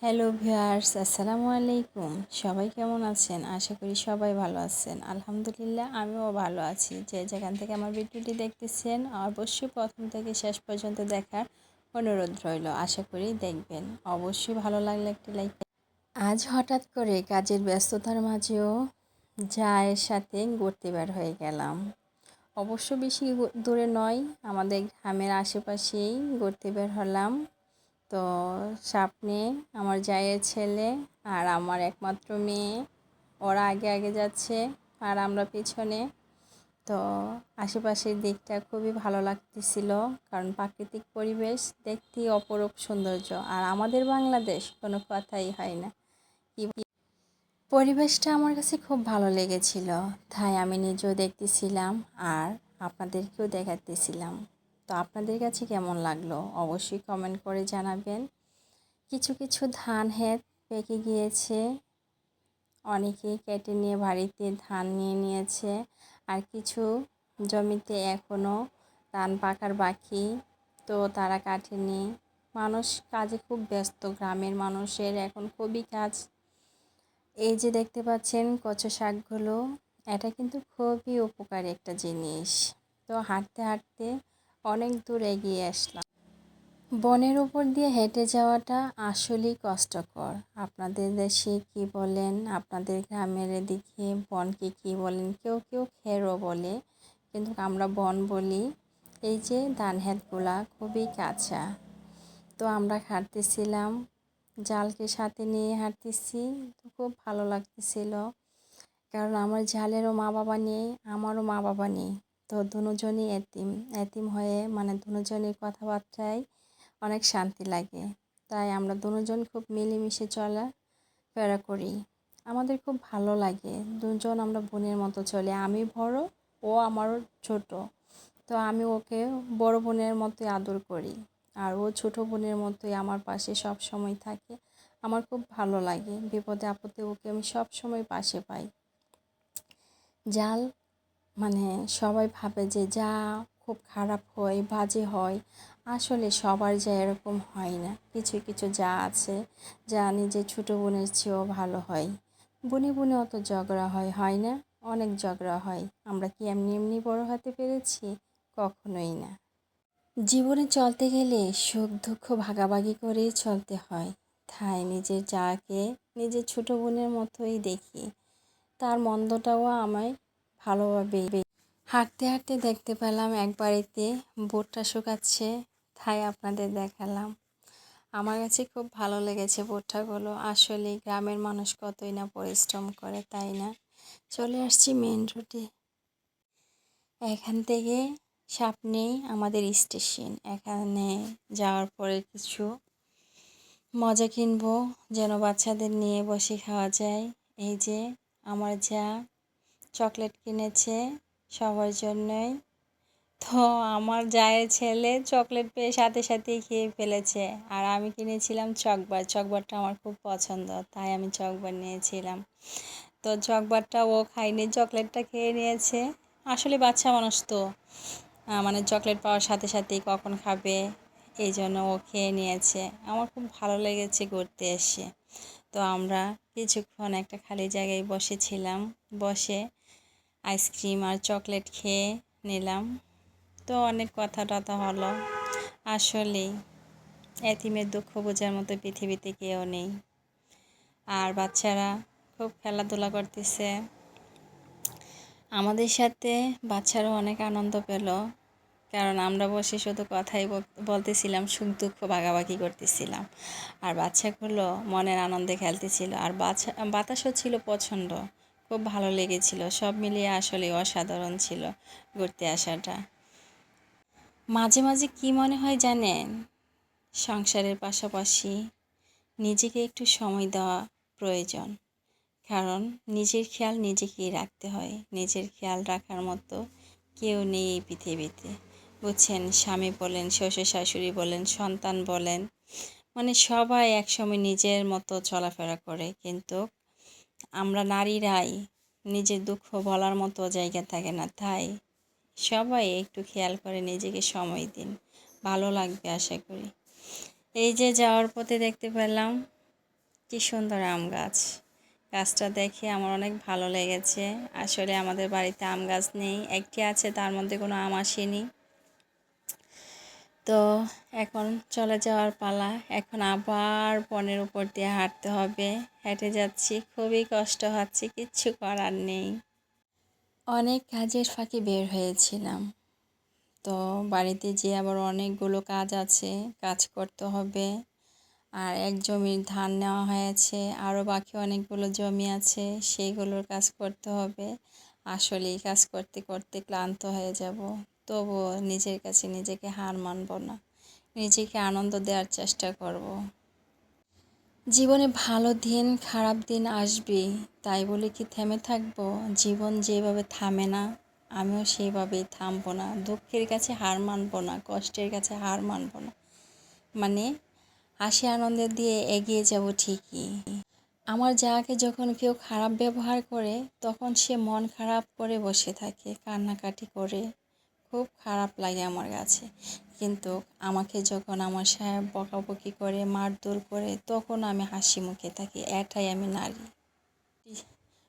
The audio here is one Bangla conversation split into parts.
হ্যালো ভিউয়ার্স, আসসালামু আলাইকুম। সবাই কেমন আছেন? আশা করি সবাই ভালো আছেন। আলহামদুলিল্লাহ আমিও ভালো আছি। যে যেখান থেকে আমার ভিডিওটি দেখতেছেন অবশ্যই প্রথম থেকে শেষ পর্যন্ত দেখার অনুরোধ রইল। আশা করি দেখবেন। অবশ্যই ভালো লাগলে একটি লাইক। আজ হঠাৎ করে কাজের ব্যস্ততার মাঝেও জায়ের সাথে ঘুরতে বের হয়ে গেলাম। অবশ্য বেশি দূরে নয়, আমাদের গ্রামের আশেপাশেই ঘুরতে বের হলাম। তো সামনে আমার জায়ের ছেলে আর আমার একমাত্র মেয়ে, ওরা আগে আগে যাচ্ছে আর আমরা পিছনে। তো আশেপাশের দিকটা খুবই ভালো লাগতেছিল, কারণ প্রাকৃতিক পরিবেশ দেখতেই অপরূপ সৌন্দর্য। আর আমাদের বাংলাদেশ কোনো কথাই হয় না। পরিবেশটা আমার কাছে খুব ভালো লেগেছিল, তাই আমি নিজেও দেখতেছিলাম আর আপনাদেরকেও দেখাতেছিলাম। তো আপনাদের কাছে কেমন লাগলো অবশ্যই কমেন্ট করে জানাবেন। কিছু কিছু ধান ক্ষেত পেকে গিয়েছে, অনেকেই কেটে নিয়ে বাড়িতে ধান নিয়ে নিয়েছে, আর কিছু জমিতে এখনও ধান পাকার বাকি, তো তারা কাটেনি। মানুষ কাজে খুব ব্যস্ত, গ্রামের মানুষের এখন খুবই কাজ। এই যে দেখতে পাচ্ছেন কচু শাকগুলো, এটা কিন্তু খুবই উপকারী একটা জিনিস। তো হাঁটতে হাঁটতে অনেক দূর এগিয়ে আসলাম। বনের উপর দিয়ে হেঁটে যাওয়াটা আসলেই কষ্টকর। আপনাদের দেশে কি বলেন, আপনাদের গ্রামের এদিকে বনকে কি বলেন? কেউ কেউ খেরও বলে, কিন্তু আমরা বন বলি। এই যে ধান ক্ষেতগুলা খুবই কাঁচা, তো আমরা হাঁটতেছিলাম, জালকে সাথে নিয়ে হাঁটতেছি। তো খুব ভালো লাগতেছিল, কারণ আমার জালেরও মা বাবা নেই, আমারও মা বাবা নেই। তো দুজনই এতিম এতিম হয়ে, মানে দুজনের কথাবার্তায় অনেক শান্তি লাগে। তাই আমরা দুজন খুব মিলেমিশে চলাফেরা করি, আমাদের খুব ভালো লাগে। দুজন আমরা বোনের মতো চলে, আমি বড়, ও আমারও ছোট। তো আমি ওকে বড় বোনের মতোই আদর করি, আর ও ছোট বোনের মতোই আমার পাশে সব সময় থাকে। আমার খুব ভালো লাগে, বিপদে আপদে ওকে আমি সব সময় পাশে পাই। জাল মানে সবাই ভাবে যে যা খুব খারাপ হয়, বাজে হয়। আসলে সবার যা এরকম হয় না। কিছু কিছু যা আছে, যা নিজের ছোটো বোনের চেয়েও ভালো হয়। বোনে বোনে অত ঝগড়া হয় না? অনেক ঝগড়া হয়। আমরা কি এমনি এমনি বড় হতে পেরেছি? কখনোই না। জীবনে চলতে গেলে সুখ দুঃখ ভাগাভাগি করেই চলতে হয়। তাই নিজের যাকে নিজের ছোটো বোনের মতোই দেখি, তার মন্দটাও আমায় ভালোভাবে। হাঁটতে হাঁটতে দেখতে পেলাম এক বাড়িতে ভুট্টা শুকাচ্ছে, তাই আপনাদের দেখালাম। আমার কাছে খুব ভালো লেগেছে ভুট্টাগুলো। আসলে গ্রামের মানুষ কতই না পরিশ্রম করে, তাই না? চলে আসছি মেন রোডে। এখান থেকে সামনেই আমাদের স্টেশন। এখানে যাওয়ার পরে কিছু মজা কিনবো, যেন বাচ্চাদের নিয়ে বসে খাওয়া যায়। এই যে আমার যা চকলেট কিনেছে সবার জন্যই। তো আমার জায়ের ছেলে চকলেট পেয়ে সাথে সাথেই খেয়ে ফেলেছে। আর আমি কিনেছিলাম চকবার। চকবারটা আমার খুব পছন্দ, তাই আমি চকবার নিয়েছিলাম। তো চকবারটা ও খায়নি, চকলেটটা খেয়ে নিয়েছে। আসলে বাচ্চা মানুষ তো, মানে চকলেট পাওয়ার সাথে সাথেই কখন খাবে, এই জন্য ও খেয়ে নিয়েছে। আমার খুব ভালো লেগেছে ঘুরতে এসে। তো আমরা কিছুক্ষণ একটা খালি জায়গায় বসেছিলাম, বসে আইসক্রিম আর চকলেট খেয়ে নিলাম। তো অনেক কথা টথা হলো। আসলেই এতিমের দুঃখ বোঝার মতো পৃথিবীতে কেউ নেই। আর বাচ্চারা খুব খেলাধুলা করতেছে আমাদের সাথে। বাচ্চারাও অনেক আনন্দ পেল, কারণ আমরা বসে শুধু কথাই বলতেছিলাম, সুখ দুঃখ ভাগাভাগি করতেছিলাম। আর বাচ্চাগুলো মনের আনন্দে খেলতেছিল, আর বাতাসও ছিল প্রচণ্ড। খুব ভালো লেগেছিল। সব মিলিয়ে আসলে অসাধারণ ছিল ঘুরতে আসাটা। মাঝে মাঝে কি মনে হয় জানেন? সংসারের পাশাপাশি নিজেকে একটু সময় দেওয়া প্রয়োজন, কারণ নিজের খেয়াল নিজেকেই রাখতে হয়। নিজের খেয়াল রাখার মতো কেউ নেই এই পৃথিবীতে, বুঝছেন? স্বামী বলেন, শ্বশুর শাশুড়ি বলেন, সন্তান বলেন, মানে সবাই একসময় নিজের মতো চলাফেরা করে, কিন্তু আমরা নারীরাই নিজের দুঃখ বলার মতো জায়গা থাকে না। তাই সবাই একটু খেয়াল করে নিজেকে সময় দিন, ভালো লাগবে আশা করি। এই যে যাওয়ার পথে দেখতে পেলাম কি সুন্দর আম গাছ। গাছটা দেখে আমার অনেক ভালো লেগেছে। আসলে আমাদের বাড়িতে আম গাছ নেই, একটি আছে, তার মধ্যে কোনো আম আসেনি। তো এখন চলে যাওয়ার পালা। এখন আবার বনের উপর দিয়ে হাঁটতে হবে। হেঁটে যাচ্ছি, খুবই কষ্ট হচ্ছে, কিচ্ছু করার নেই। অনেক কাজের ফাঁকে বের হয়েছিলাম, তো বাড়িতে যেয়ে আবার অনেকগুলো কাজ আছে, কাজ করতে হবে। আর এক জমির ধান নেওয়া হয়েছে, আরও বাকি অনেকগুলো জমি আছে, সেইগুলোর কাজ করতে হবে। আসলে এই কাজ করতে করতে ক্লান্ত হয়ে যাব, তবুও নিজের কাছে নিজেকে হার মানব না, নিজেকে আনন্দ দেওয়ার চেষ্টা করব। জীবনে ভালো দিন খারাপ দিন আসবেই, তাই বলে কি থেমে থাকবো? জীবন যেভাবে থামে না, আমিও সেইভাবেই থামবো না। দুঃখের কাছে হার মানবো না, কষ্টের কাছে হার মানবো না, মানে হাসি আনন্দের দিয়ে এগিয়ে যাব ঠিকই। আমার যাকে যখন কেউ খারাপ ব্যবহার করে, তখন সে মন খারাপ করে বসে থাকে, কান্নাকাটি করে, খুব খারাপ লাগে আমার কাছে। কিন্তু আমাকে যখন আমার সাহেব বকাবকি করে, মারধর করে, তখন আমি হাসি মুখে থাকি, এটাই আমি নারী।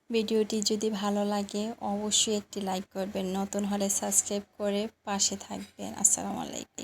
ভিডিওটি যদি ভালো লাগে অবশ্যই একটি লাইক করবেন, নতুন হলে সাবস্ক্রাইব করে পাশে থাকবেন। আসসালামু আলাইকুম।